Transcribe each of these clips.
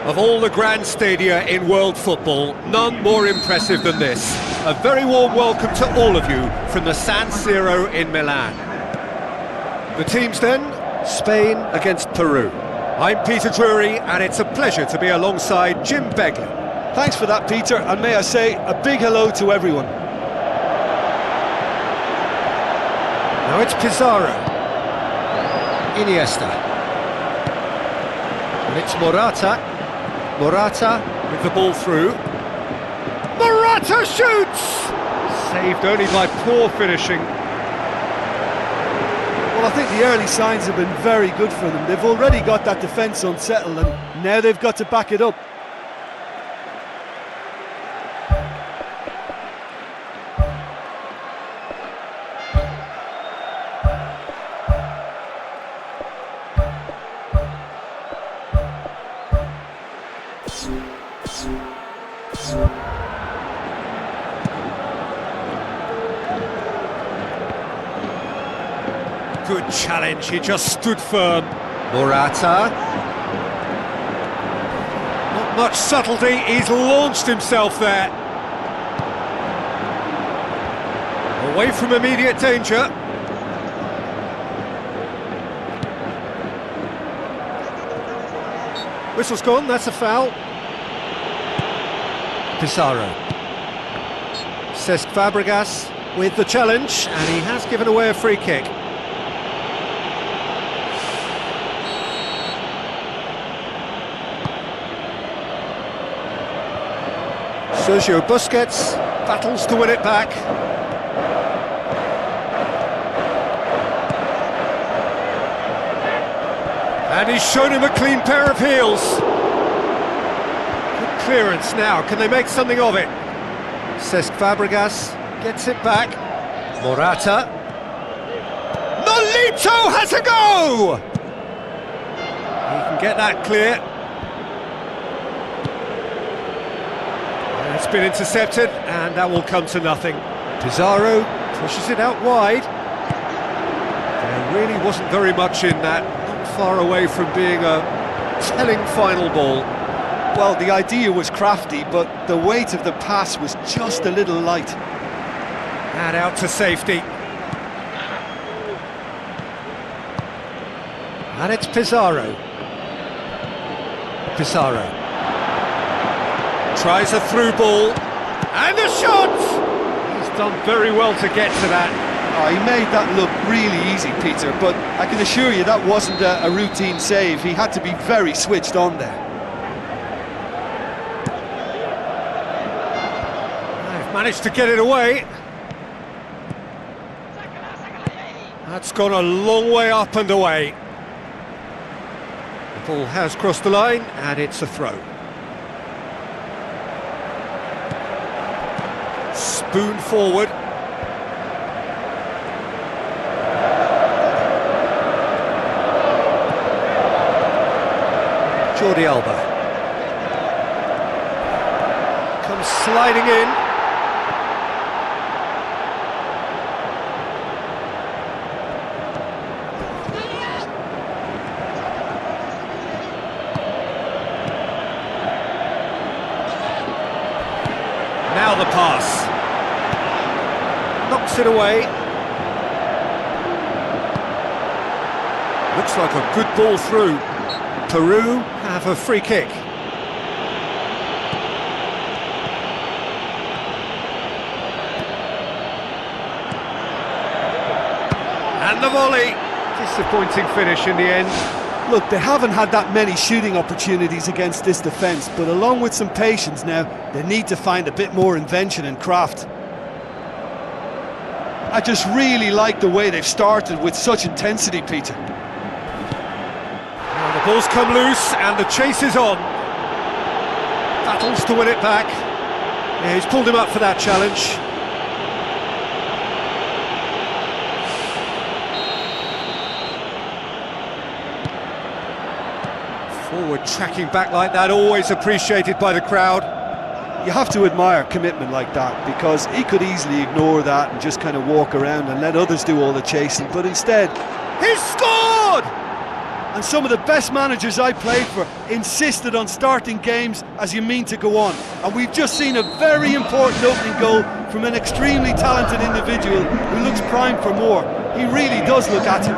Of all the grand stadia in world football, none more impressive than this. A very warm welcome to all of you from the San Siro in Milan. The teams then, Spain against Peru. I'm Peter Drury, and it's a pleasure to be alongside Jim Begley. Thanks for that, Peter, and may I say a big hello to everyone. Now it's Pizarro. Iniesta. And it's Morata. Morata with the ball through. Morata shoots! Saved only by poor finishing. Well, I think the early signs have been very good for them. They've already got that defence unsettled, and now they've got to back it up. Good challenge, he just stood firm. Morata. Not much subtlety, he's launched himself there. Away from immediate danger. Whistle's gone, that's a foul. Pizarro. Cesc Fabregas with the challenge, and he has given away a free kick. Sergio Busquets battles to win it back. And he's shown him a clean pair of heels. Good clearance now, can they make something of it? Cesc Fabregas gets it back. Morata. Nolito has a go! He can get that clear. It's been intercepted, and that will come to nothing. Pizarro pushes it out wide. There really wasn't very much in that, not far away from being a telling final ball. Well, the idea was crafty, but the weight of the pass was just a little light. And out to safety. And it's Pizarro. Pizarro. Tries a through ball, and a shot! He's done very well to get to that. Oh, he made that look really easy, Peter, but I can assure you that wasn't a routine save. He had to be very switched on there. They've managed to get it away. That's gone a long way up and away. The ball has crossed the line, and it's a throw. Spoon forward. Jordi Alba. Comes sliding in. Now the pass. Knocks it away. Looks like a good ball through. Peru have a free kick. And the volley. Disappointing finish in the end. Look, they haven't had that many shooting opportunities against this defence, but along with some patience now, they need to find a bit more invention and craft. I just really like the way they've started with such intensity, Peter. Now the Ball's come loose and the chase is on. Battles to win it back. Yeah, he's pulled him up for that challenge. Forward tracking back like that, always appreciated by the crowd. You have to admire commitment like that, because he could easily ignore that and just kind of walk around and let others do all the chasing, but instead, he's scored! And some of the best managers I played for insisted on starting games as you mean to go on. And we've just seen a very important opening goal from an extremely talented individual who looks primed for more. He really does look at him.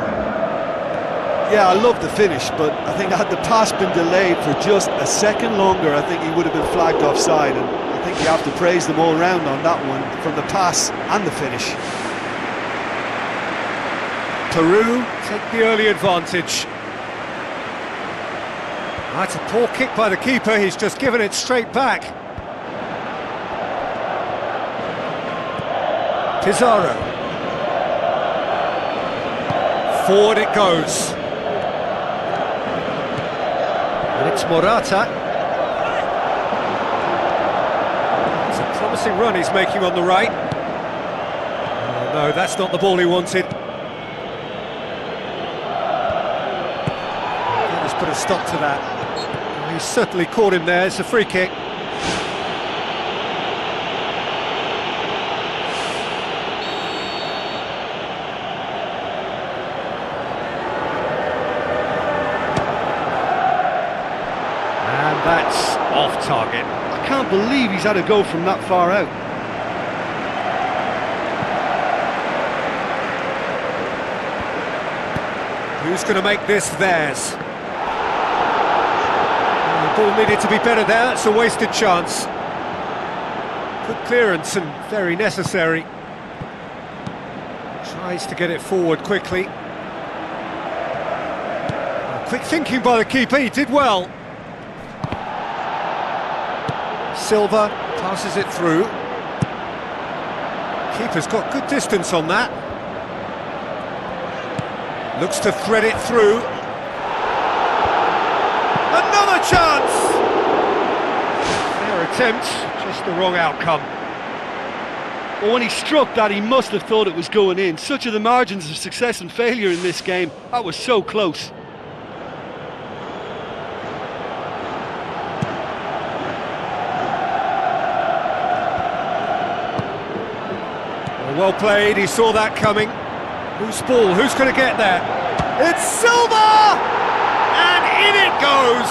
Yeah, I love the finish, but I think had the pass been delayed for just a second longer, I think he would have been flagged offside, and I think you have to praise them all round on that one, from the pass and the finish. Peru take the early advantage. That's a poor kick by the keeper, he's just given it straight back. Pizarro. Forward it goes. And it's Morata. It's a promising run he's making on the right. Oh, no, that's not the ball he wanted. Let's put a stop to that. He's certainly caught him there, it's a free kick. That's off target. I can't believe he's had a go from that far out. Who's going to make this theirs? The ball needed to be better there, it's a wasted chance. Good clearance and very necessary. Tries to get it forward quickly. Quick thinking by the keeper, he did well. Silva passes it through. Keeper's got good distance on that. Looks to thread it through. Another chance! Fair attempt, just the wrong outcome. Well, when he struck that, he must have thought it was going in. Such are the margins of success and failure in this game. That was so close. Well played, he saw that coming. Whose ball? Who's going to get there? It's Silva! And in it goes!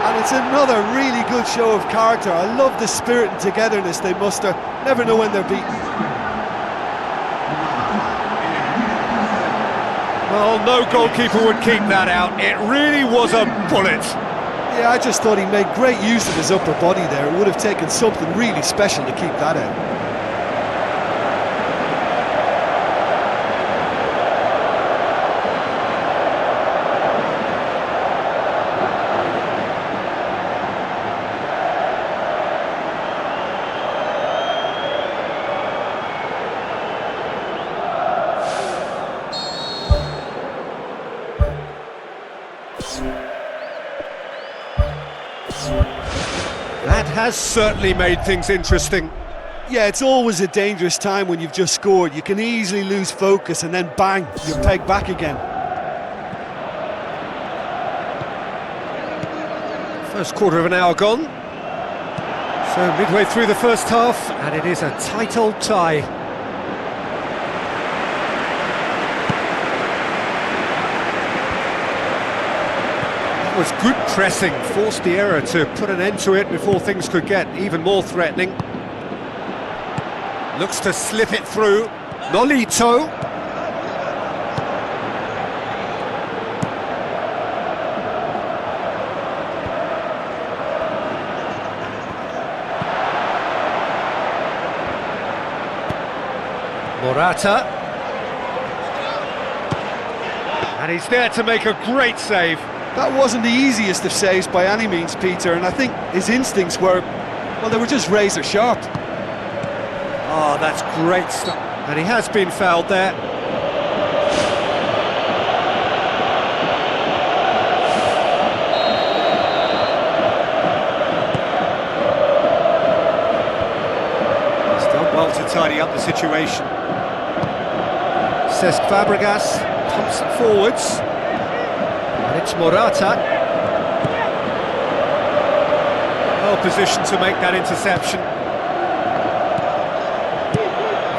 And it's another really good show of character. I love the spirit and togetherness they muster. Never know when they're beaten. Well, no goalkeeper would keep that out. It really was a bullet. Yeah, I just thought he made great use of his upper body there. It would have taken something really special to keep that out. That has certainly made things interesting. Yeah, it's always a dangerous time when you've just scored. You can easily lose focus and then bang, you're pegged back again. First quarter of an hour gone. So midway through the first half, and it is a tight old tie. Was good pressing, forced the error to put an end to it before things could get even more threatening. Looks to slip it through. Nolito. Morata. And he's there to make a great save. That wasn't the easiest of saves by any means, Peter, and I think his instincts were, well, they were just razor sharp. Oh, that's great stuff. And he has been fouled there. to tidy up the situation. Cesc Fabregas pumps it forwards. And it's Morata. Well positioned to make that interception.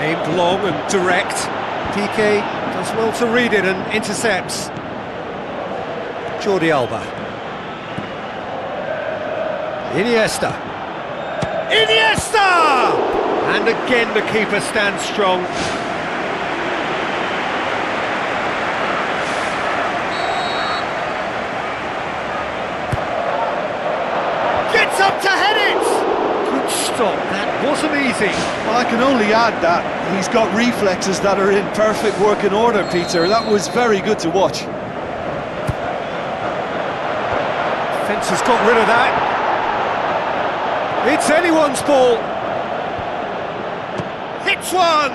Aimed long and direct. Piqué does well to read it and intercepts. Jordi Alba. Iniesta! And again the keeper stands strong. Gets up to head it! Good stop, that wasn't easy. Well, I can only add that he's got reflexes that are in perfect working order, Peter. That was very good to watch. Defence has got rid of that. It's anyone's ball. Hits one!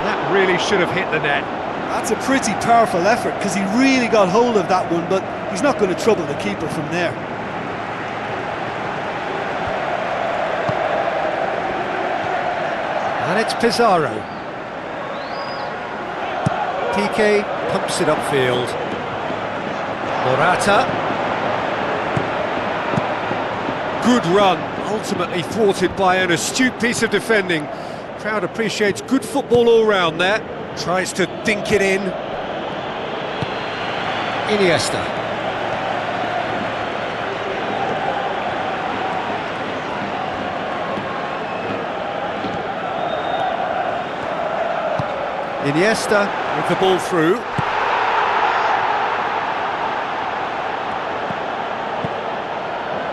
That really should have hit the net. That's a pretty powerful effort because he really got hold of that one, but he's not going to trouble the keeper from there. And it's Pizarro. Piqué pumps it upfield. Morata. Good run, ultimately thwarted by an astute piece of defending. Crowd appreciates good football all round there. Tries to dink it in. Iniesta. Iniesta with the ball through.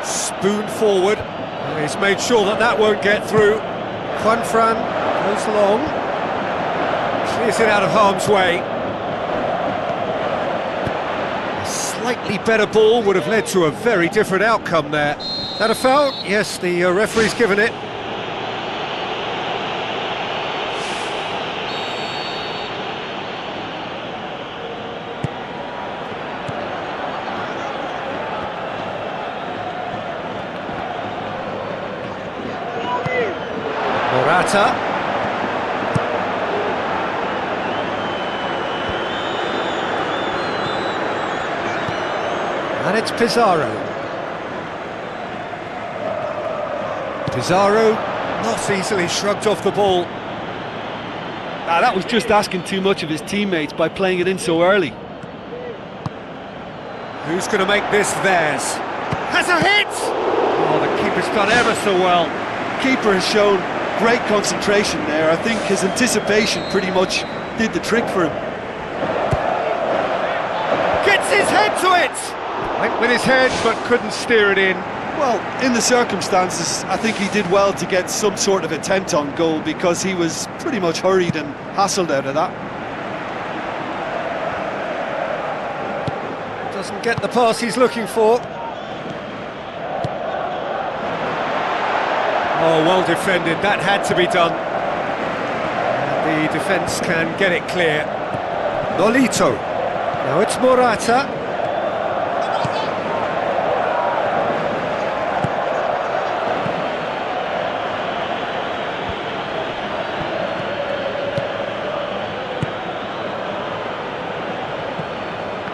Spoon forward. He's made sure that that won't get through. Juanfran goes along. Clears it out of harm's way. A slightly better ball would have led to a very different outcome there. Is that a foul? Yes, the referee's given it. Morata. And it's Pizarro. Pizarro not easily shrugged off the ball. That was just asking too much of his teammates by playing it in so early. Who's going to make this theirs? Has a hit! Oh, the keeper's done ever so well. Keeper has shown great concentration there. I think his anticipation pretty much did the trick for him. Gets his head to it! Went with his head but couldn't steer it in. Well, in the circumstances, I think he did well to get some sort of attempt on goal because he was pretty much hurried and hassled out of that. Doesn't get the pass he's looking for. Oh, well defended, that had to be done. And the defence can get it clear. Nolito. Now it's Morata.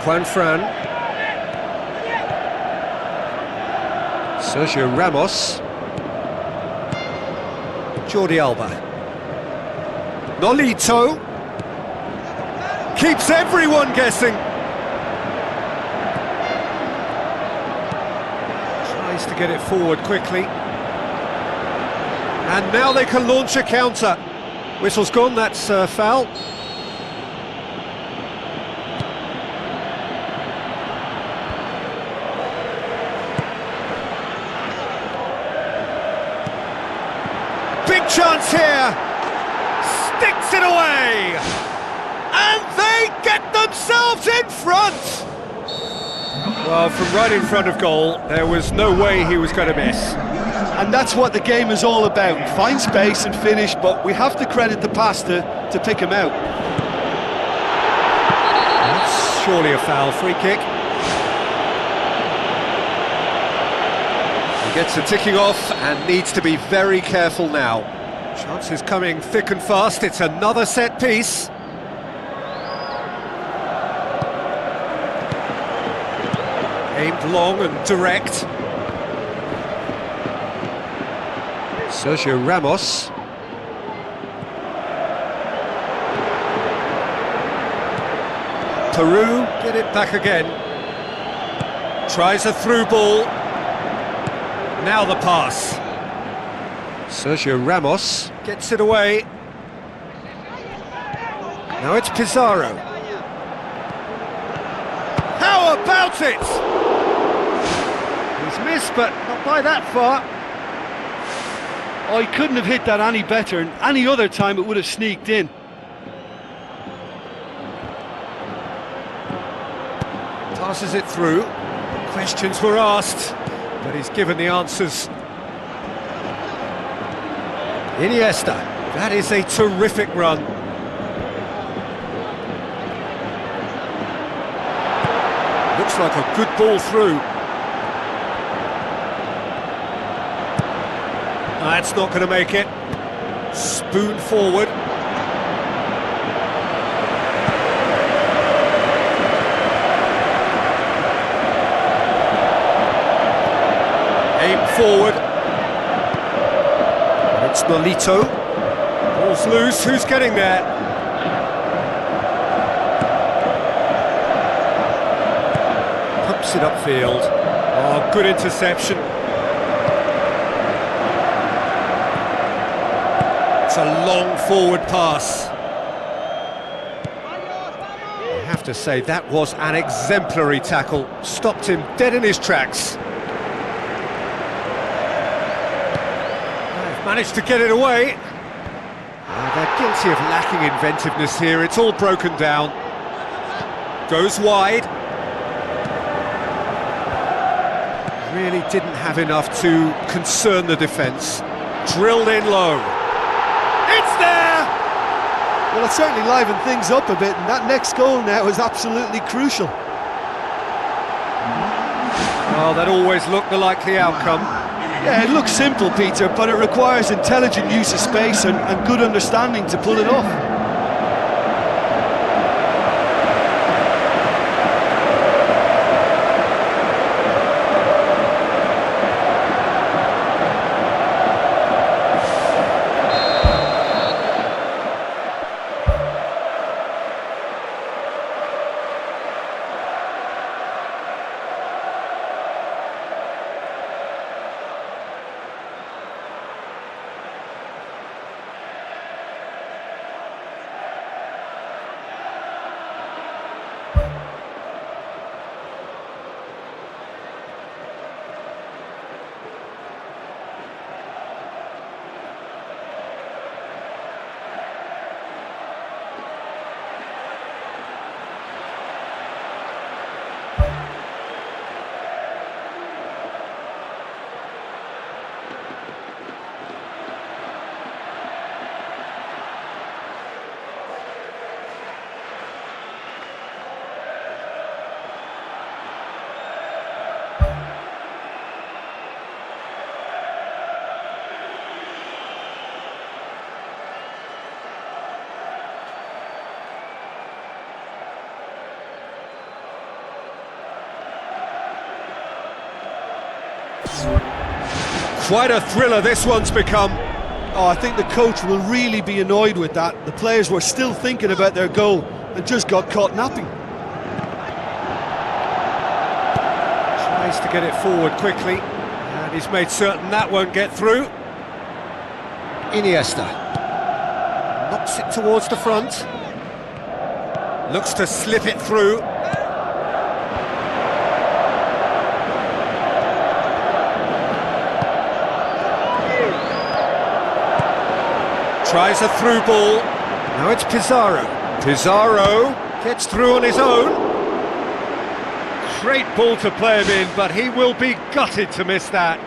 Juanfran. Sergio Ramos. Jordi Alba. Nolito. Keeps everyone guessing. Tries to get it forward quickly. And now they can launch a counter. Whistle's gone, that's foul. Big chance here, sticks it away, and they get themselves in front! Well, from right in front of goal, there was no way he was going to miss. And that's what the game is all about, find space and finish, but we have to credit the pass to pick him out. That's surely a foul, free kick. He gets the ticking off and needs to be very careful now. Chances coming thick and fast, it's another set piece. Aimed long and direct. Sergio Ramos. Peru get it back again. Tries a through ball. Now the pass. Sergio Ramos gets it away. Now it's Pizarro. How about it? He's missed, but not by that far. Oh, he couldn't have hit that any better, and any other time it would have sneaked in. Passes it through. Questions were asked, but he's given the answers. Iniesta, that is a terrific run. Looks like a good ball through. That's not going to make it. Spoon forward. Aim forward. And it's Nolito. Ball's loose, who's getting there? Pumps it upfield. Oh, good interception. It's a long forward pass. I have to say, that was an exemplary tackle. Stopped him dead in his tracks. They've managed to get it away. They're guilty of lacking inventiveness here. It's all broken down. Goes wide. Really didn't have enough to concern the defence. Drilled in low. It's there! Well, it certainly livened things up a bit, and that next goal now is absolutely crucial. Well, that always looked the likely outcome. Yeah, it looks simple, Peter, but it requires intelligent use of space and good understanding to pull it off. Quite a thriller this one's become. Oh, I think the coach will really be annoyed with that. The players were still thinking about their goal and just got caught napping. Tries to get it forward quickly, and he's made certain that won't get through. Iniesta knocks it towards the front. Looks to slip it through. Tries a through ball. Now it's Pizarro. Pizarro gets through on his own. Great ball to play him in, but he will be gutted to miss that.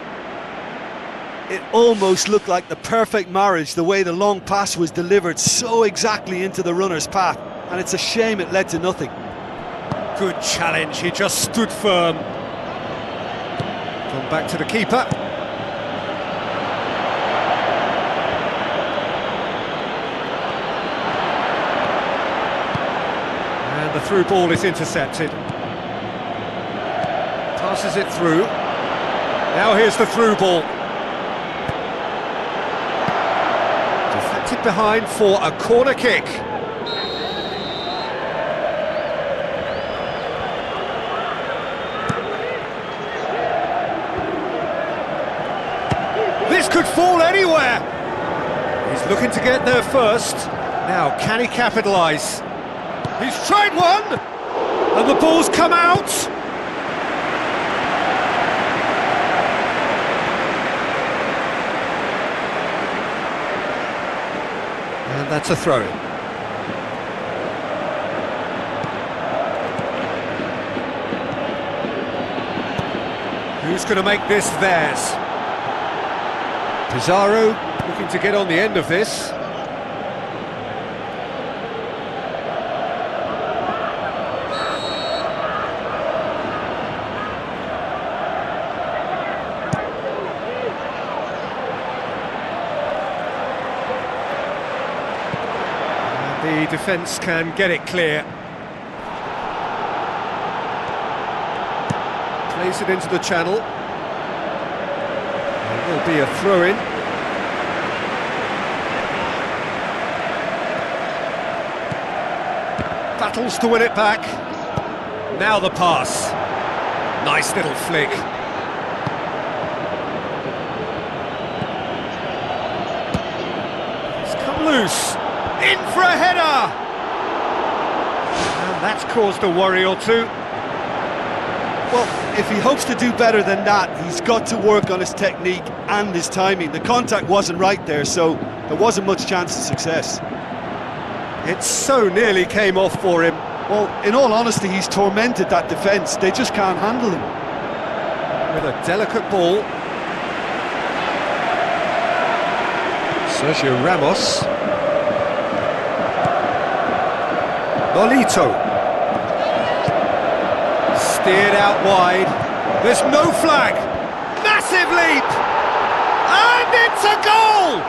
It almost looked like the perfect marriage, the way the long pass was delivered so exactly into the runner's path, and it's a shame it led to nothing. Good challenge, he just stood firm. Gone back to the keeper. through ball is intercepted. Passes it through. Now here's the through ball. Deflected behind for a corner kick. This could fall anywhere. He's looking to get there first. Now, can he capitalise? He's tried one! And the ball's come out! And that's a throw-in. Who's going to make this theirs? Pizarro looking to get on the end of this. And the defence can get it clear. Plays it into the channel. There'll be a throw-in. Battles to win it back. Now the pass. Nice little flick. It's come loose. In for a header! And that's caused a worry or two. Well, if he hopes to do better than that, he's got to work on his technique and his timing. The contact wasn't right there, so there wasn't much chance of success. It so nearly came off for him. Well, in all honesty, he's tormented that defence. They just can't handle him. With a delicate ball. Sergio Ramos. Nolito. Steered out wide. There's no flag. Massive leap! And it's a goal!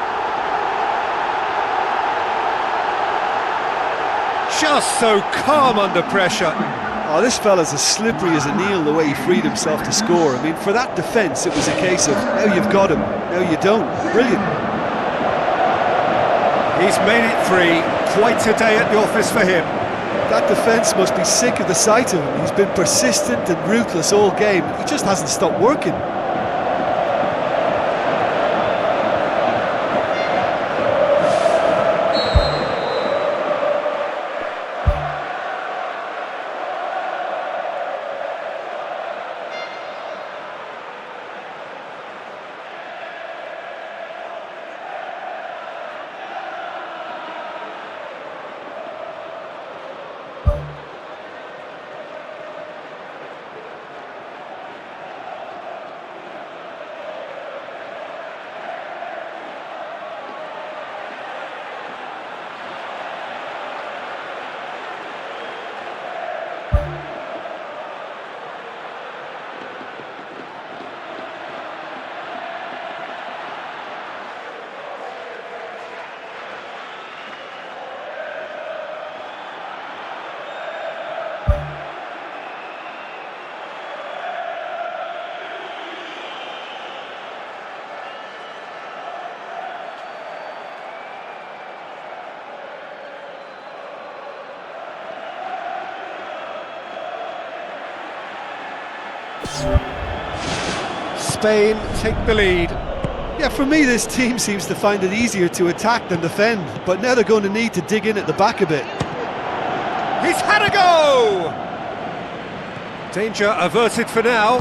Just so calm under pressure. Oh, this fella's as slippery as a Neil, the way he freed himself to score. I mean, for that defence, it was a case of, now you've got him, now you don't. Brilliant. He's made it three. Quite a day at the office for him. That defence must be sick of the sight of him. He's been persistent and ruthless all game. He just hasn't stopped working. Spain take the lead. Yeah, for me, this team seems to find it easier to attack than defend, but now they're going to need to dig in at the back a bit. He's had a go! Danger averted for now.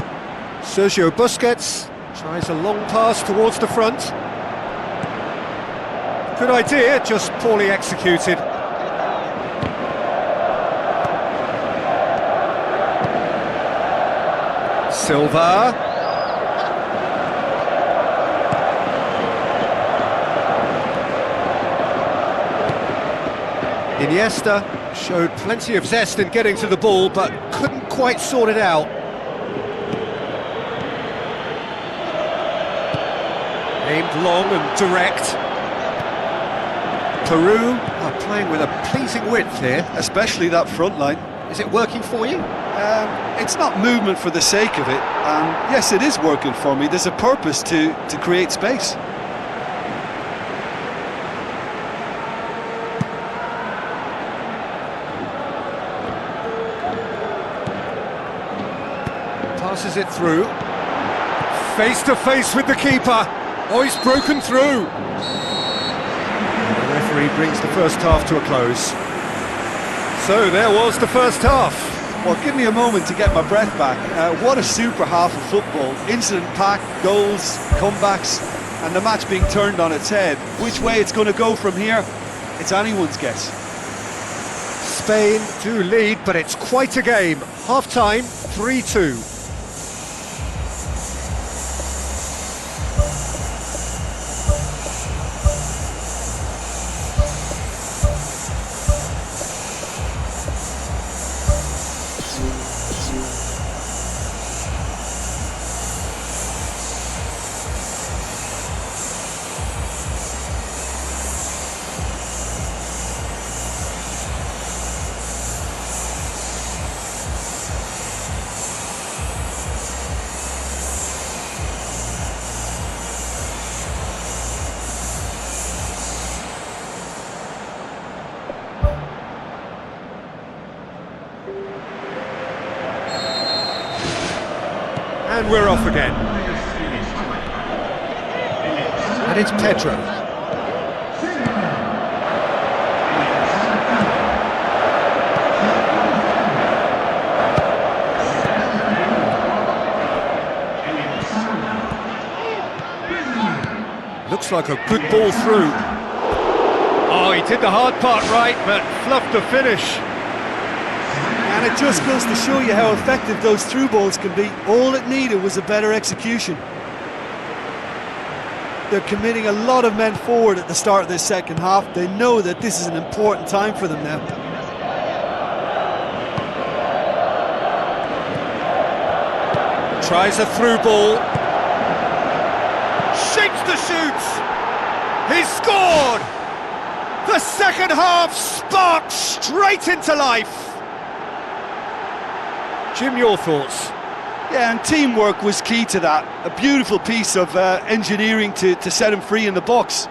Sergio Busquets tries a long pass towards the front. Good idea, just poorly executed. Silva. Iniesta showed plenty of zest in getting to the ball, but couldn't quite sort it out. Aimed long and direct. Peru are playing with a pleasing width here. Especially that front line. Is it working for you? It's not movement for the sake of it, and yes, it is working for me. There's a purpose to create space. Passes it through. Face to face with the keeper. Oh, he's broken through. The referee brings the first half to a close. So there was the first half. Well, give me a moment to get my breath back. What a super half of football. Incident-packed, goals, comebacks, and the match being turned on its head. Which way it's going to go from here, it's anyone's guess. Spain do lead, but it's quite a game. Half-time, 3-2. And we're off again. And it's Pedro. Looks like a good ball through. Oh, he did the hard part right, but fluffed the finish. And it just goes to show you how effective those through balls can be. All it needed was a better execution. They're committing a lot of men forward at the start of this second half. They know that this is an important time for them now. Tries a through ball. Shapes the shoots. He's scored! The second half sparks straight into life. Jim, your thoughts? Yeah, and teamwork was key to that. A beautiful piece of engineering to set him free in the box.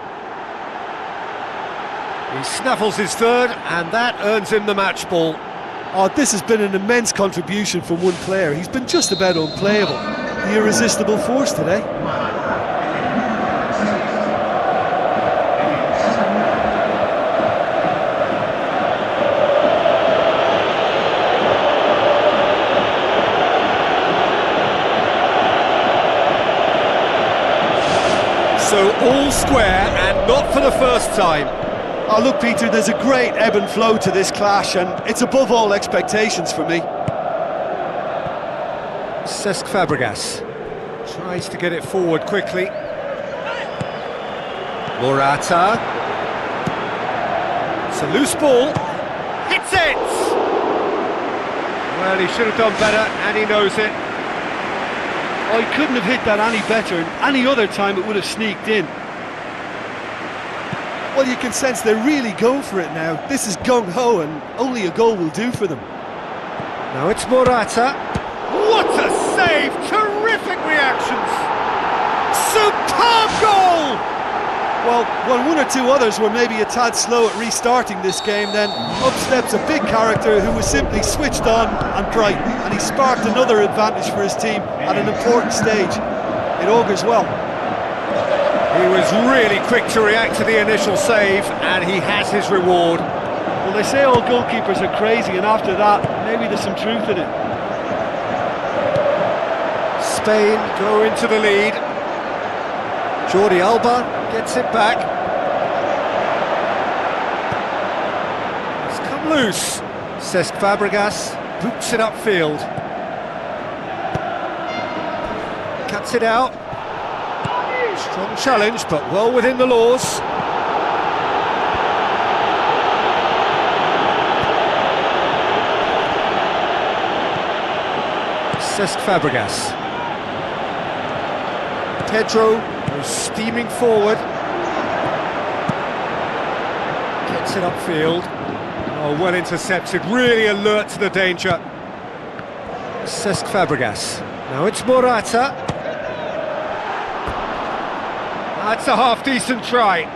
He snaffles his third, and that earns him the match ball. Oh, this has been an immense contribution from one player. He's been just about unplayable. The irresistible force today. So all square, and not for the first time. Oh, look, Peter, there's a great ebb and flow to this clash, and it's above all expectations for me. Cesc Fabregas tries to get it forward quickly. Morata. It's a loose ball. Hits it! Well, he should have done better, and he knows it. Oh, he couldn't have hit that any better, and any other time it would have sneaked in. Well, you can sense they're really going for it now. This is gung-ho, and only a goal will do for them. Now it's Morata. What a save! Terrific reactions! Superb goal! Well, when one or two others were maybe a tad slow at restarting this game, then up steps a big character who was simply switched on and bright, and he sparked another advantage for his team at an important stage. It augurs well. He was really quick to react to the initial save, and he has his reward. Well, they say all goalkeepers are crazy, and after that, maybe there's some truth in it. Spain go into the lead. Jordi Alba gets it back. It's come loose. Cesc Fabregas boots it upfield. Cuts it out. Strong challenge, but well within the laws. Cesc Fabregas. Pedro goes steaming forward. Gets it upfield. Oh, well intercepted, really alert to the danger. Cesc Fabregas. Now it's Morata. That's a half-decent try.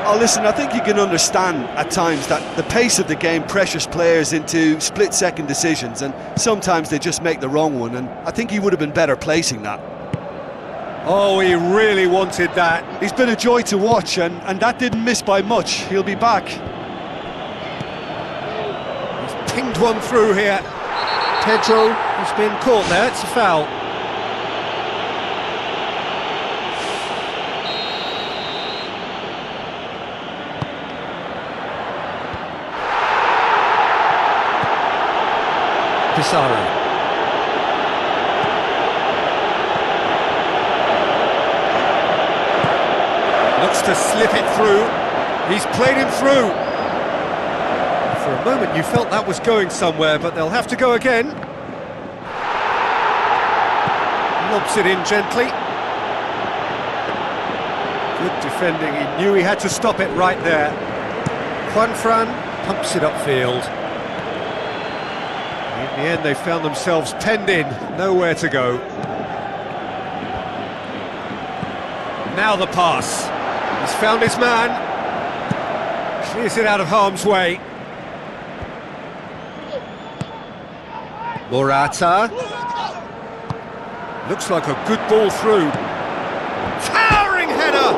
Oh, listen, I think you can understand at times that the pace of the game pressures players into split-second decisions, and sometimes they just make the wrong one, and I think he would have been better placing that. Oh, he really wanted that. He's been a joy to watch, and that didn't miss by much. He'll be back. He's pinged one through here. Pedro has been caught there, it's a foul. Pizarro. Looks to slip it through. He's played him through. For a moment you felt that was going somewhere, but they'll have to go again. Lobs it in gently. Good defending, he knew he had to stop it right there. Juanfran pumps it upfield. In the end they found themselves penned in, nowhere to go. Now the pass. He's found his man. Clears it out of harm's way. Morata. Looks like a good ball through. Towering header!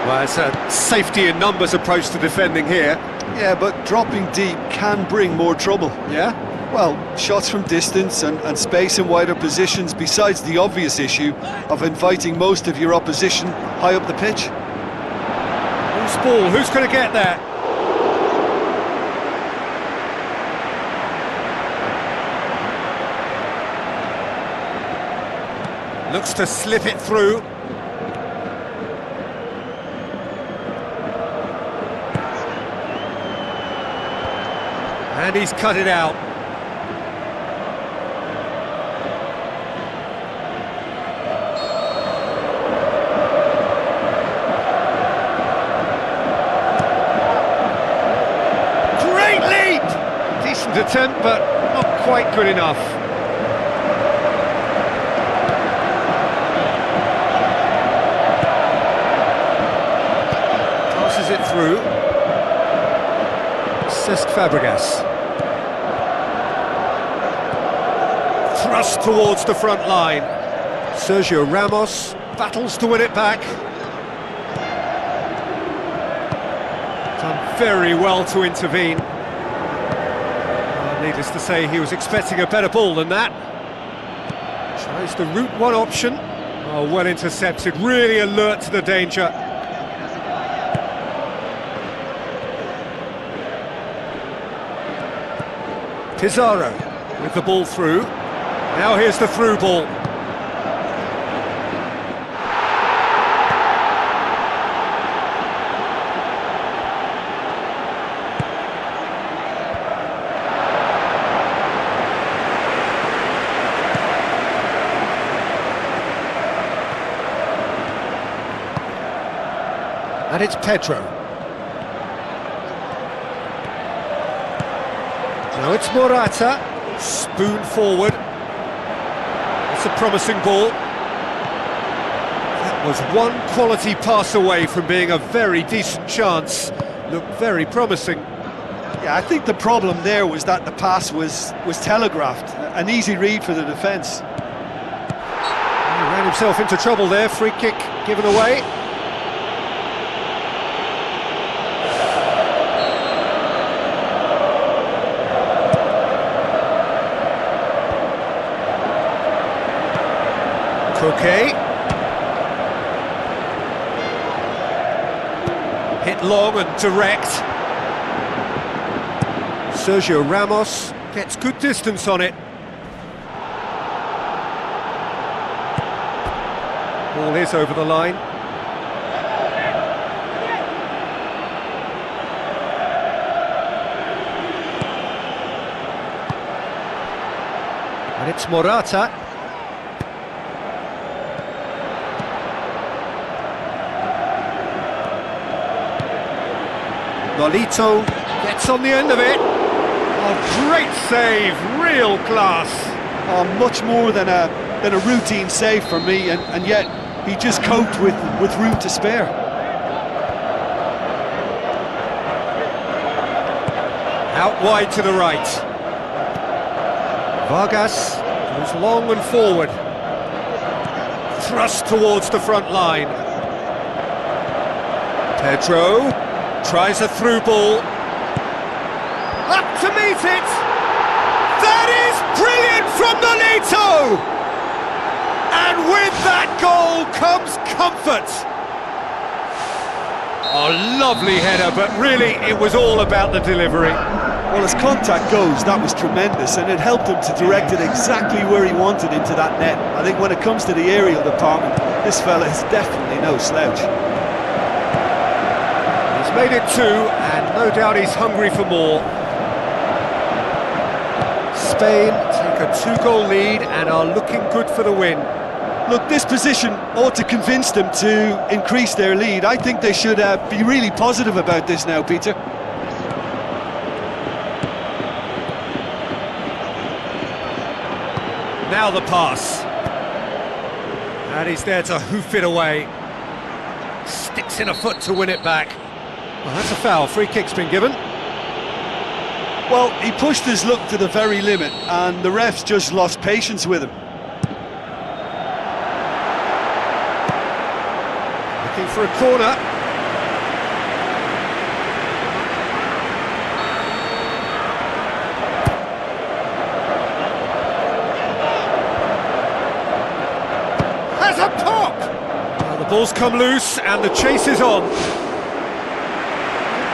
Well, it's a safety in numbers approach to defending here. Yeah, but dropping deep can bring more trouble. Yeah? Well, shots from distance and space in wider positions, besides the obvious issue of inviting most of your opposition high up the pitch. Who's ball? Who's going to get there? Looks to slip it through. And he's cut it out. Great leap! Decent attempt, but not quite good enough. Passes it through. Cesc Fabregas. Thrust towards the front line. Sergio Ramos battles to win it back. Done very well to intervene. Needless to say, he was expecting a better ball than that. Tries the route one option. Oh, well intercepted, really alert to the danger. Pizarro with the ball through. Now here's the through ball. And it's Pedro. Now it's Morata. Spoon forward. It's a promising ball. That was one quality pass away from being a very decent chance. Looked very promising. Yeah, I think the problem there was that the pass was telegraphed. An easy read for the defence. He ran himself into trouble there. Free kick given away. Okay. Hit long and direct. Sergio Ramos gets good distance on it. Ball is over the line. And it's Morata. Nolito gets on the end of it. Oh, great save, real class. Oh, much more than a routine save for me, and yet he just coped with room to spare. Out wide to the right. Vargas goes long and forward. Thrust towards the front line. Pedro tries a through ball. Up to meet it! That is brilliant from Nolito! And with that goal comes comfort. Oh, lovely header, but really it was all about the delivery. Well, as contact goes, that was tremendous, and it helped him to direct it exactly where he wanted into that net. I think when it comes to the aerial department, this fella is definitely no slouch. He's made it 2, and no doubt he's hungry for more. Spain take a 2-goal lead and are looking good for the win. Look, this position ought to convince them to increase their lead. I think they should be really positive about this now, Peter. Now the pass. And he's there to hoof it away. Sticks in a foot to win it back. Well, that's a foul. Free kick's been given. Well, he pushed his luck to the very limit, and the refs just lost patience with him. Looking for a corner. Has a pop! Well, the ball's come loose and the chase is on. Good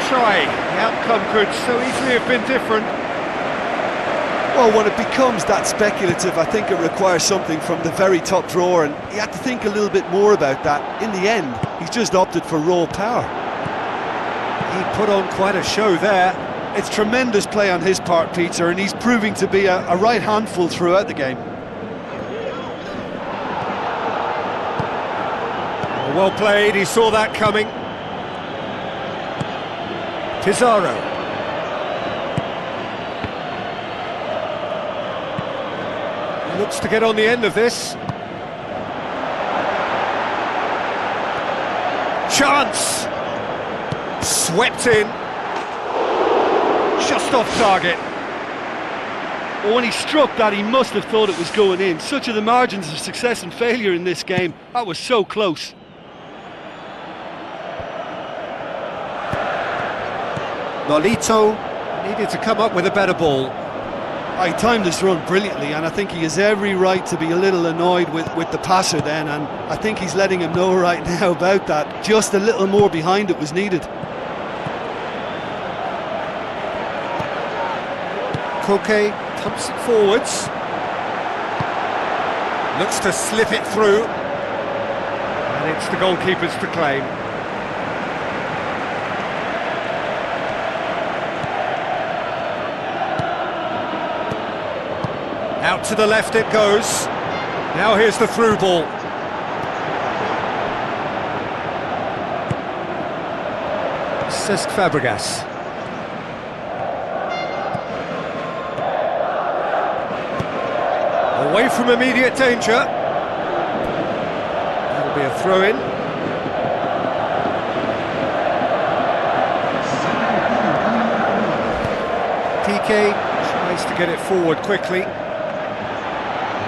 try. The outcome could so easily have been different. Well, when it becomes that speculative, I think it requires something from the very top drawer, and he had to think a little bit more about that. In the end, he's just opted for raw power. He put on quite a show there. It's tremendous play on his part, Peter, and he's proving to be a right handful throughout the game. Well played, he saw that coming. Pizarro. Looks to get on the end of this. Chance! Swept in. Just off target. Well, when he struck that, he must have thought it was going in. Such are the margins of success and failure in this game. That was so close. Nolito needed to come up with a better ball. He timed this run brilliantly, and I think he has every right to be a little annoyed with the passer then, and I think he's letting him know right now about that. Just a little more behind it was needed. Koke pumps it forwards. Looks to slip it through. And it's the goalkeeper's to claim. Out to the left it goes. Now here's the through ball. Cesc Fabregas. Away from immediate danger. That'll be a throw-in. PK tries to get it forward quickly.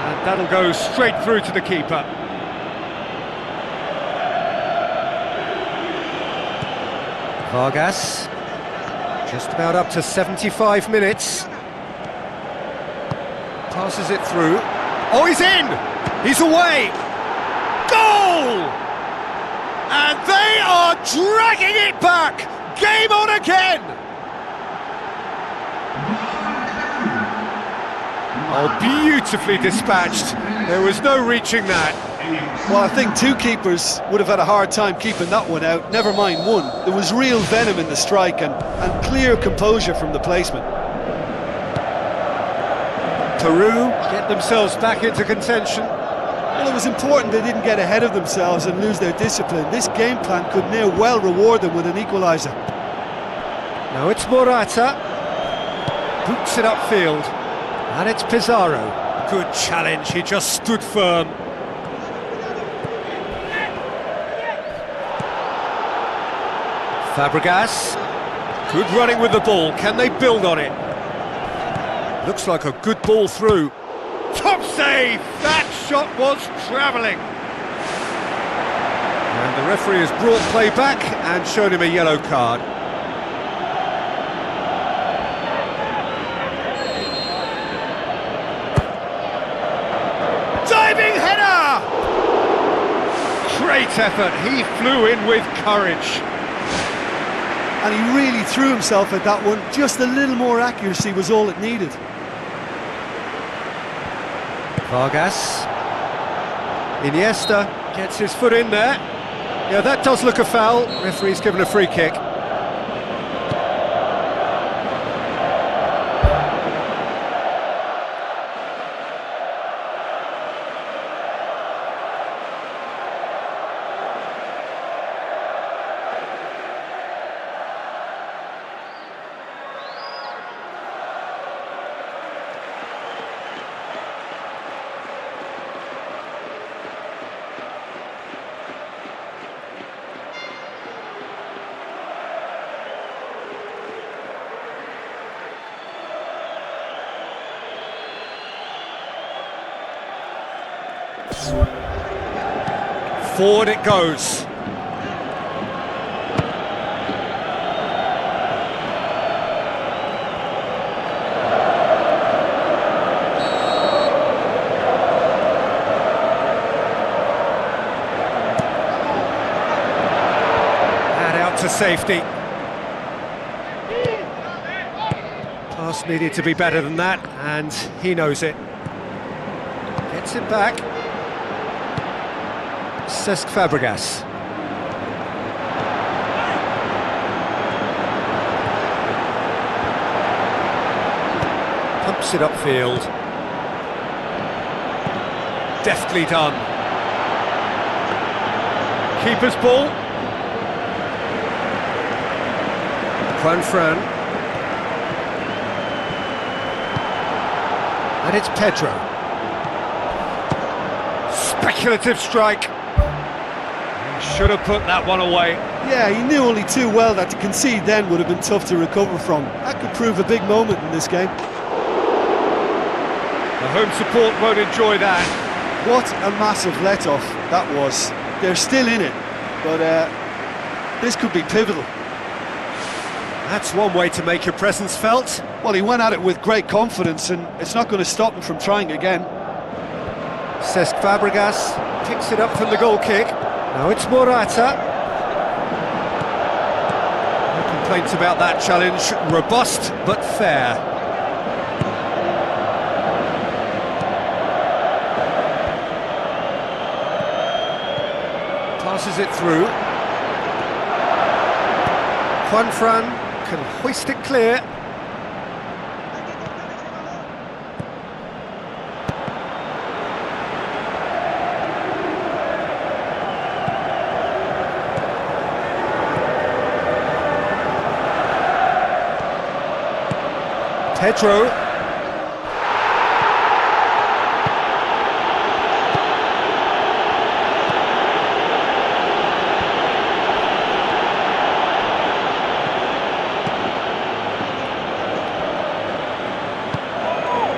And that'll go straight through to the keeper. Vargas, just about up to 75 minutes. Passes it through. Oh, he's in! He's away! Goal! And they are dragging it back! Game on again! Oh, beautifully dispatched. There was no reaching that. Well, I think two keepers would have had a hard time keeping that one out, never mind one. There was real venom in the strike and clear composure from the placement. Peru get themselves back into contention. Well, it was important they didn't get ahead of themselves and lose their discipline. This game plan could now well reward them with an equaliser. Now it's Morata. Boots it upfield. And it's Pizarro. Good challenge, he just stood firm. Fabregas. Good running with the ball, can they build on it? Looks like a good ball through. Top save! That shot was travelling. And the referee has brought play back and shown him a yellow card. Diving header! Great effort, he flew in with courage. And he really threw himself at that one. Just a little more accuracy was all it needed. Vargas. Iniesta gets his foot in there. Yeah, that does look a foul. Referee's given a free kick. Forward it goes. And out to safety. Pass needed to be better than that, and he knows it. Gets it back. Cesc Fabregas. Pumps it upfield. Deftly done. Keeper's ball. Fran. And it's Pedro. Speculative strike. Should have put that one away. Yeah, he knew only too well that to concede then would have been tough to recover from. That could prove a big moment in this game. The home support won't enjoy that. What a massive let-off that was. They're still in it, but this could be pivotal. That's one way to make your presence felt. Well, he went at it with great confidence, and it's not going to stop him from trying again. Cesc Fabregas picks it up from the goal kick. Now it's Morata. No complaints about that challenge. Robust but fair. Passes it through. Fran can hoist it clear. Pedro.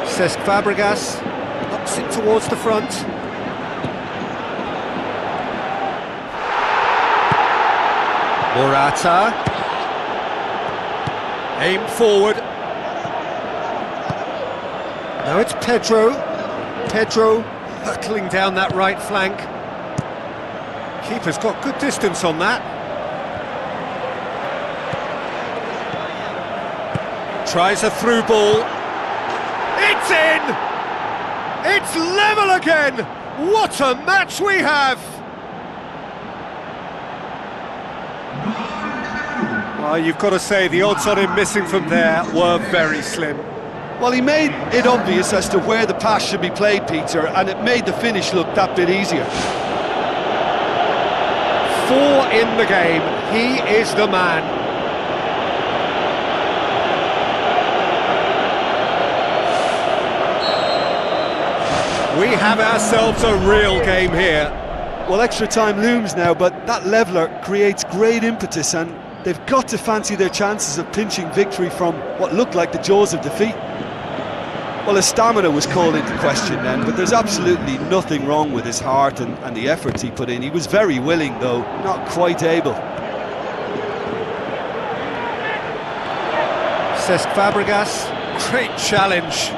Cesc Fabregas knocks it towards the front. Morata. Aim forward. Now it's Pedro. Pedro hurtling down that right flank. Keeper's got good distance on that. Tries a through ball. It's in! It's level again! What a match we have! Well, you've got to say the odds on him missing from there were very slim. Well, he made it obvious as to where the pass should be played, Peter, and it made the finish look that bit easier. 4 in the game, he is the man. We have ourselves a real game here. Well, extra time looms now, but that leveller creates great impetus, and they've got to fancy their chances of pinching victory from what looked like the jaws of defeat. Well, his stamina was called into question then, but there's absolutely nothing wrong with his heart and the efforts he put in. He was very willing, though, not quite able. Cesc Fabregas, great challenge.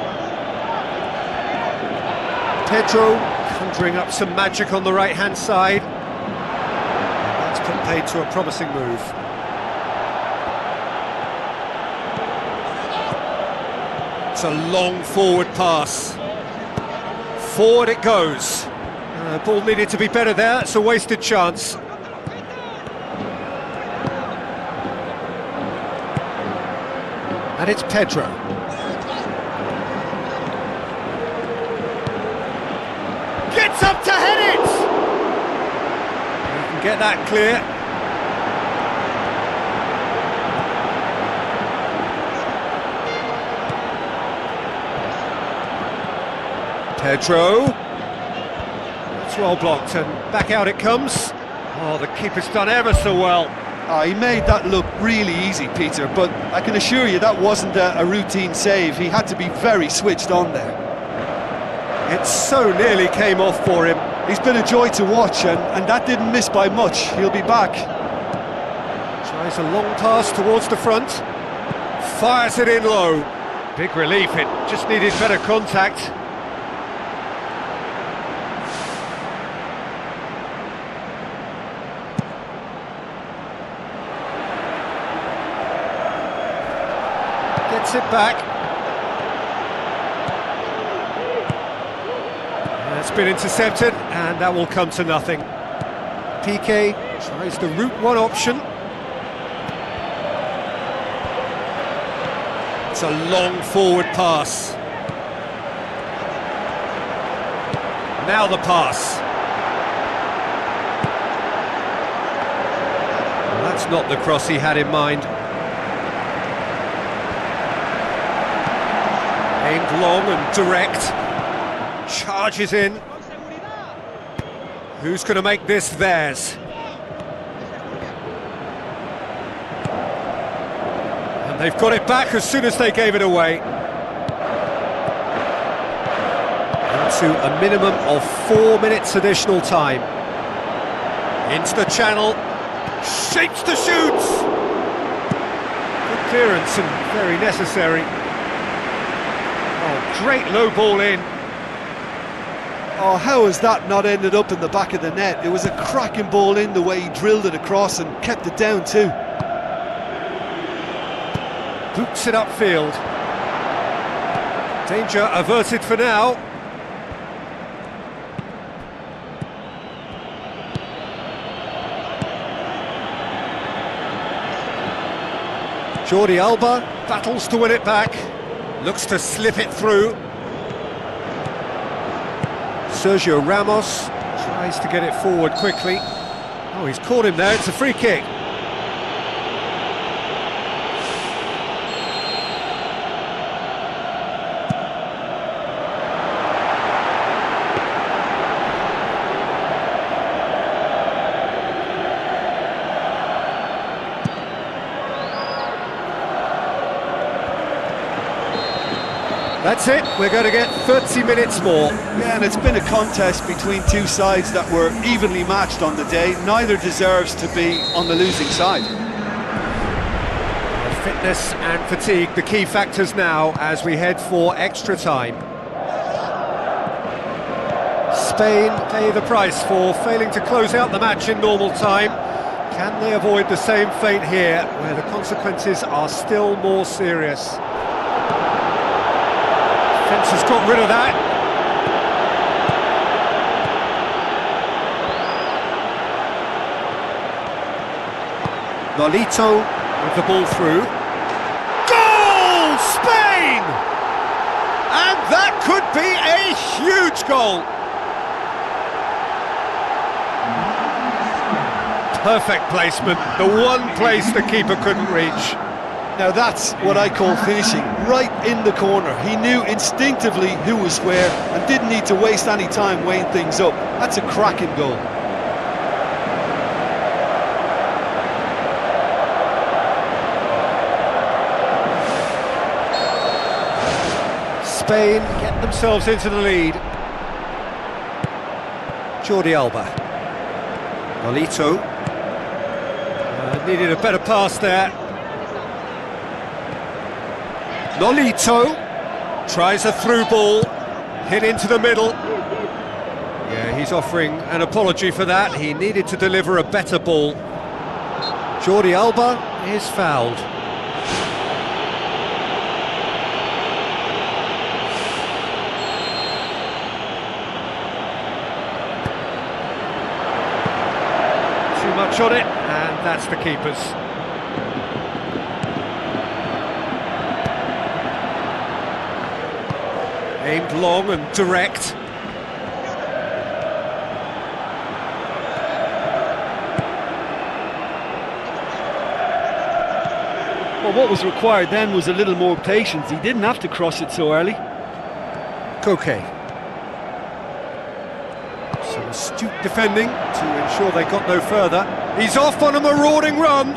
Pedro conjuring up some magic on the right-hand side. And that's put paid to a promising move. It's a long forward pass. Forward it goes. Ball needed to be better there, it's a wasted chance. And it's Pedro. Gets up to head it! You can get that clear. Pedro. It's well blocked and back out it comes. Oh, the keeper's done ever so well. Oh, he made that look really easy, Peter, but I can assure you that wasn't a routine save. He had to be very switched on there. It so nearly came off for him. He's been a joy to watch, and that didn't miss by much. He'll be back. Tries a long pass towards the front. Fires it in low. Big relief, it just needed better contact. Gets it back. That's been intercepted, and that will come to nothing. Piqué tries the route one option. It's a long forward pass. Now the pass. Well, that's not the cross he had in mind. Aimed long and direct. Charges in. Who's going to make this theirs? And they've got it back as soon as they gave it away. Into a minimum of 4 minutes additional time. Into the channel. Shapes the shoots! Good clearance and very necessary. Oh, great low ball in. Oh, how has that not ended up in the back of the net? It was a cracking ball in, the way he drilled it across and kept it down too. Boots it upfield. Danger averted for now. Jordi Alba battles to win it back. Looks to slip it through. Sergio Ramos tries to get it forward quickly. Oh, he's caught him there, it's a free kick. That's it, we're going to get 30 minutes more. Yeah, and it's been a contest between two sides that were evenly matched on the day. Neither deserves to be on the losing side. Fitness and fatigue, the key factors now as we head for extra time. Spain pay the price for failing to close out the match in normal time. Can they avoid the same fate here, where the consequences are still more serious? Fence has got rid of that. Nolito with the ball through. Goal! Spain! And that could be a huge goal. Perfect placement, the one place the keeper couldn't reach. Now that's what I call finishing, right in the corner. He knew instinctively who was where and didn't need to waste any time weighing things up. That's a cracking goal. Spain get themselves into the lead. Jordi Alba. Nolito. Needed a better pass there. Nolito tries a through ball, hit into the middle. Yeah, he's offering an apology for that. He needed to deliver a better ball. Jordi Alba is fouled. Too much on it, and that's the keeper's. Aimed long and direct. Well, what was required then was a little more patience. He didn't have to cross it so early. Koke. Some astute defending to ensure they got no further. He's off on a marauding run.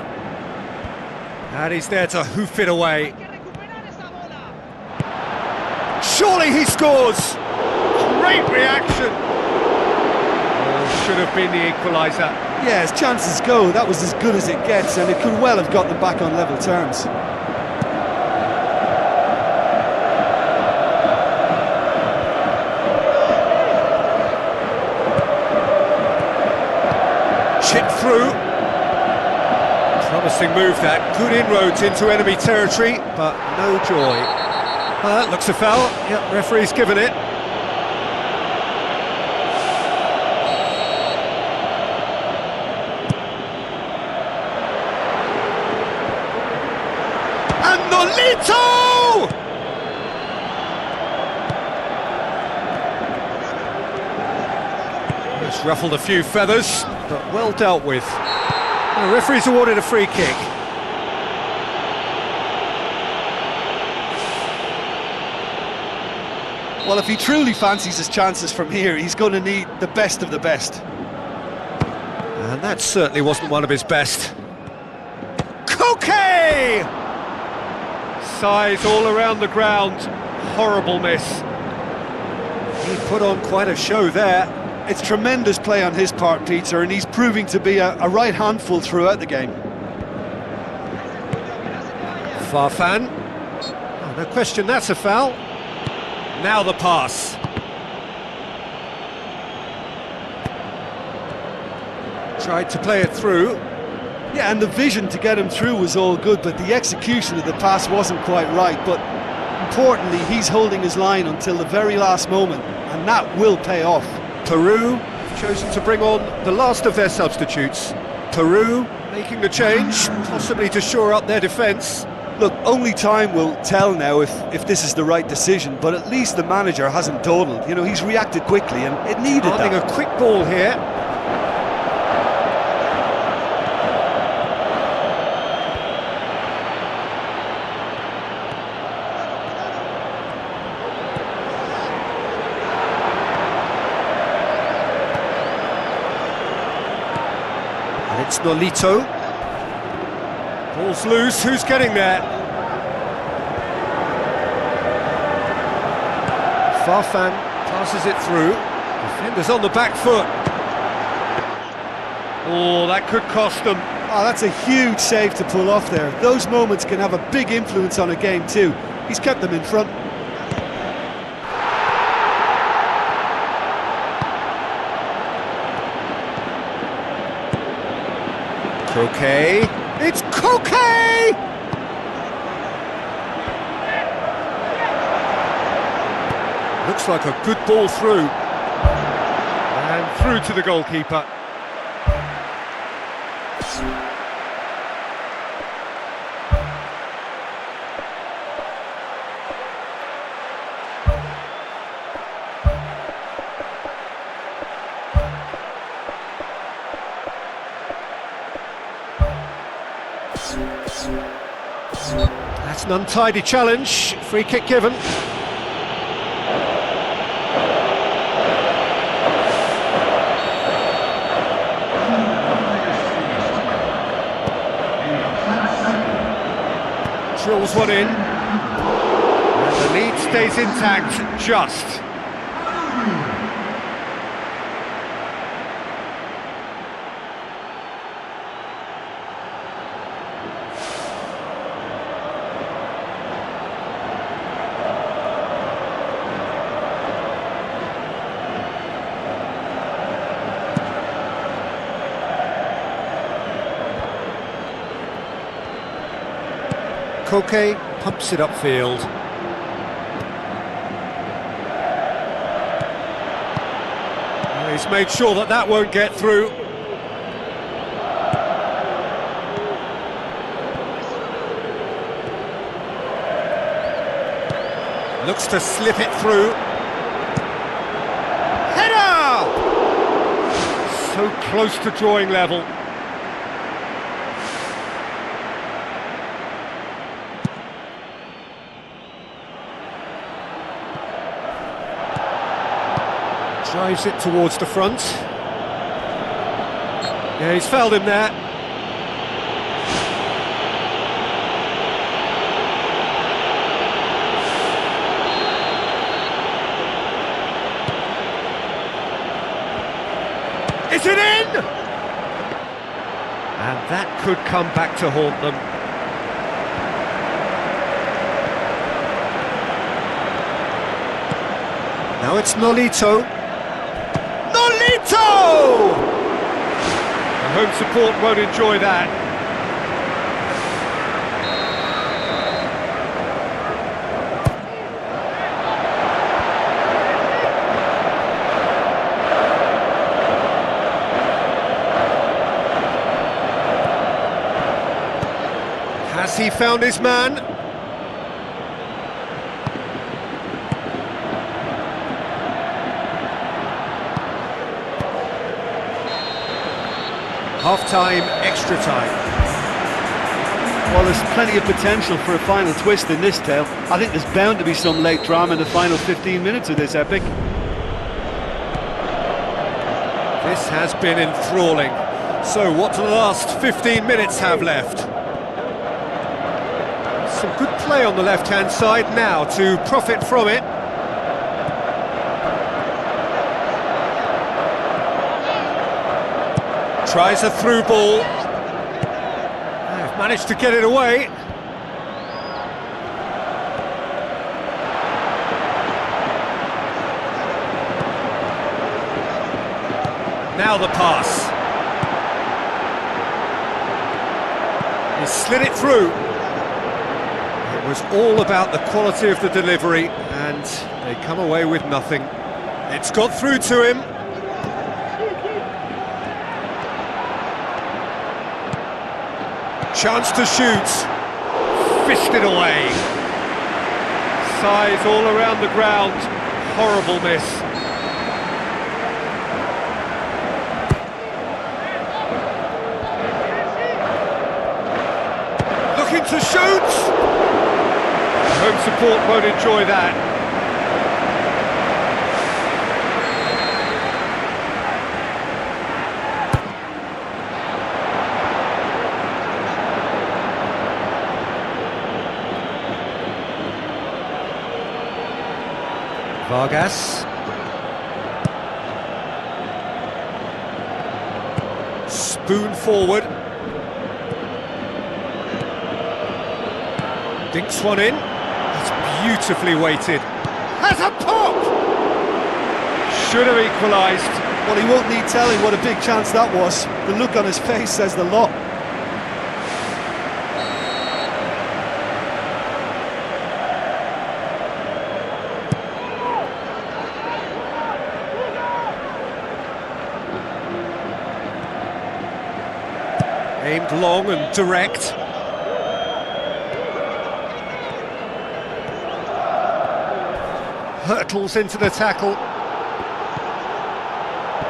And he's there to hoof it away. Surely he scores! Great reaction! Oh, should have been the equaliser. Yeah, as chances go, that was as good as it gets, and it could well have got them back on level terms. Chip through. Promising move that. Good inroads into enemy territory, but no joy. That looks a foul. Yep, referee's given it. And Nolito! Just ruffled a few feathers, but well dealt with. The referee's awarded a free kick. Well, if he truly fancies his chances from here, he's going to need the best of the best. And that certainly wasn't one of his best. Koke! Size all around the ground. Horrible miss. He put on quite a show there. It's tremendous play on his part, Peter, and he's proving to be a right handful throughout the game. Farfan. Oh, no question, that's a foul. Now the pass. Tried to play it through. Yeah, and the vision to get him through was all good, but the execution of the pass wasn't quite right. But importantly, he's holding his line until the very last moment, and that will pay off. Peru have chosen to bring on the last of their substitutes. Peru making the change, possibly to shore up their defence. Look, only time will tell now if this is the right decision, but at least the manager hasn't dawdled. You know, he's reacted quickly, and it needed Finding that. a quick ball here. And it's Nolito. Ball's loose, who's getting there? Farfan passes it through. Defender's on the back foot. Oh, that could cost them. Oh, that's a huge save to pull off there. Those moments can have a big influence on a game too. He's kept them in front. Koke. It's Koke! Looks like a good ball through. And through to the goalkeeper. That's an untidy challenge, free kick given. Drills one in, and the lead stays intact, just. Koke pumps it upfield. He's made sure that that won't get through. Looks to slip it through. Header! So close to drawing level. Drives it towards the front. Yeah, he's fouled him there. Is it in? And that could come back to haunt them. Now it's Nolito. Nolito! The home support won't enjoy that. Has he found his man? Half-time, extra time. Well, there's plenty of potential for a final twist in this tale. I think there's bound to be some late drama in the final 15 minutes of this epic. This has been enthralling. So, what do the last 15 minutes have left? Some good play on the left-hand side now to profit from it. Tries a through ball. They've managed to get it away. Now the pass. He slid it through. It was all about the quality of the delivery, and they come away with nothing. It's got through to him. Chance to shoot, fisted away. Size all around the ground, horrible miss. Looking to shoot! Home support won't enjoy that. Vargas. Spoon forward. Dinks one in. It's beautifully weighted. Has a pop! Should have equalised. Well, he won't need telling what a big chance that was. The look on his face says the lot. Aimed long and direct. Hurtles into the tackle.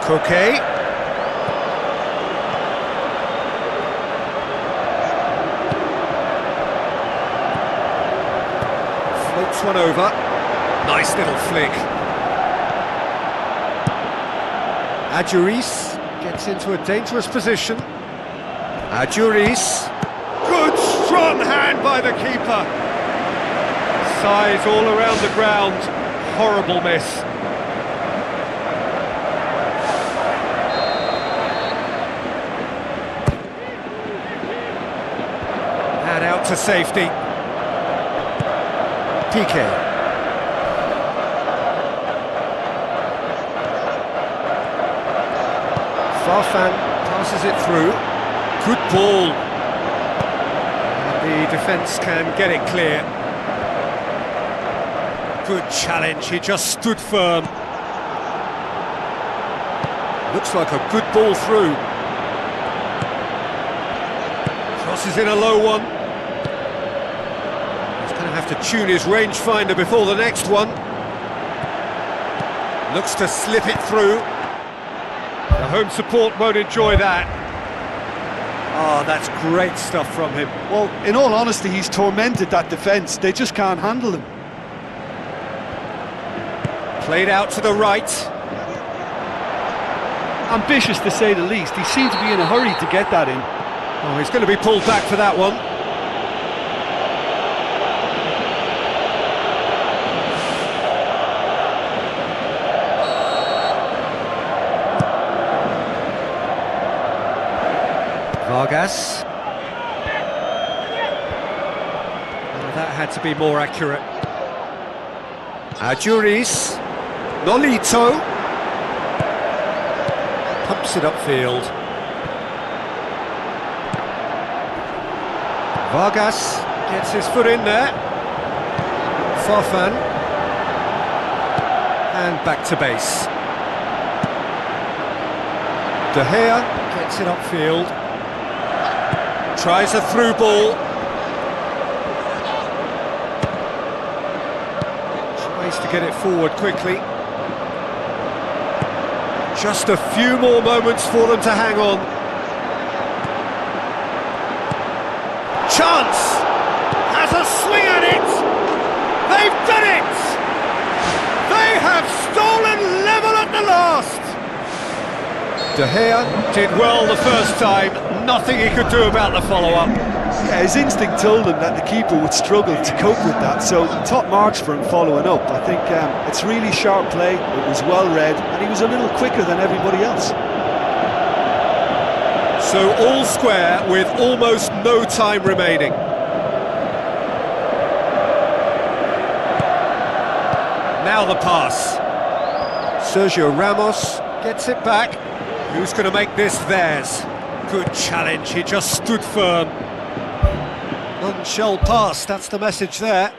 Koke. this one over. Nice little flick. Adjuris gets into a dangerous position. Adjuris. Good strong hand by the keeper. Size all around the ground. Horrible miss. And out to safety. Piqué. Farfan passes it through. Good ball. And the defence can get it clear. Good challenge, he just stood firm. Looks like a good ball through. Crosses in a low one. He's going to have to tune his rangefinder before the next one. Looks to slip it through. The home support won't enjoy that. Oh, that's great stuff from him. Well, in all honesty, he's tormented that defence. They just can't handle him. Played out to the right. Ambitious to say the least. He seemed to be in a hurry to get that in. Oh, he's going to be pulled back for that one. Vargas. Oh, that had to be more accurate. Adjuris. Nolito. Pumps it upfield. Vargas gets his foot in there. Farfan. And back to base. De Gea gets it upfield. Tries a through ball. Tries to get it forward quickly. Just a few more moments for them to hang on. Chance! Has a swing at it! They've done it! They have stolen level at the last! De Gea did well the first time, nothing he could do about the follow-up. Yeah, his instinct told him that the keeper would struggle to cope with that, so top marks for him following up. I think it's really sharp play, it was well read, and he was a little quicker than everybody else. So all square with almost no time remaining. Now the pass. Sergio Ramos gets it back. Who's going to make this theirs? Good challenge, he just stood firm. None shall pass, that's the message there.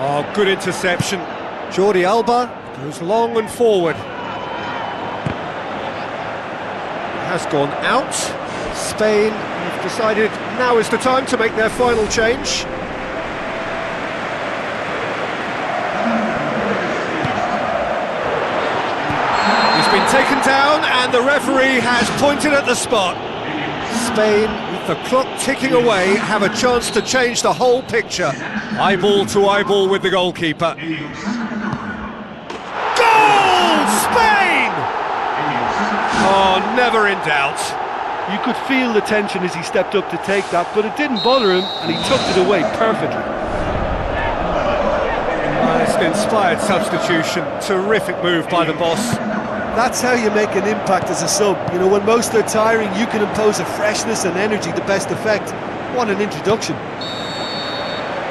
Oh, good interception. Jordi Alba goes long and forward. Has gone out. Spain have decided now is the time to make their final change. He's been taken down and the referee has pointed at the spot. Spain, with the clock ticking away, have a chance to change the whole picture. Eyeball to eyeball with the goalkeeper. Goal! Spain! Oh, never in doubt. You could feel the tension as he stepped up to take that, but it didn't bother him, and he tucked it away perfectly. Just an inspired substitution. Terrific move by the boss. That's how you make an impact as a sub. You know, when most are tiring, you can impose a freshness and energy to best effect. What an introduction.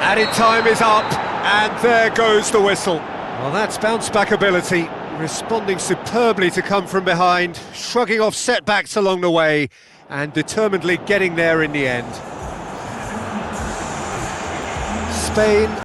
Added time is up, and there goes the whistle. Well, that's bounce-back ability, responding superbly to come from behind, shrugging off setbacks along the way, and determinedly getting there in the end. Spain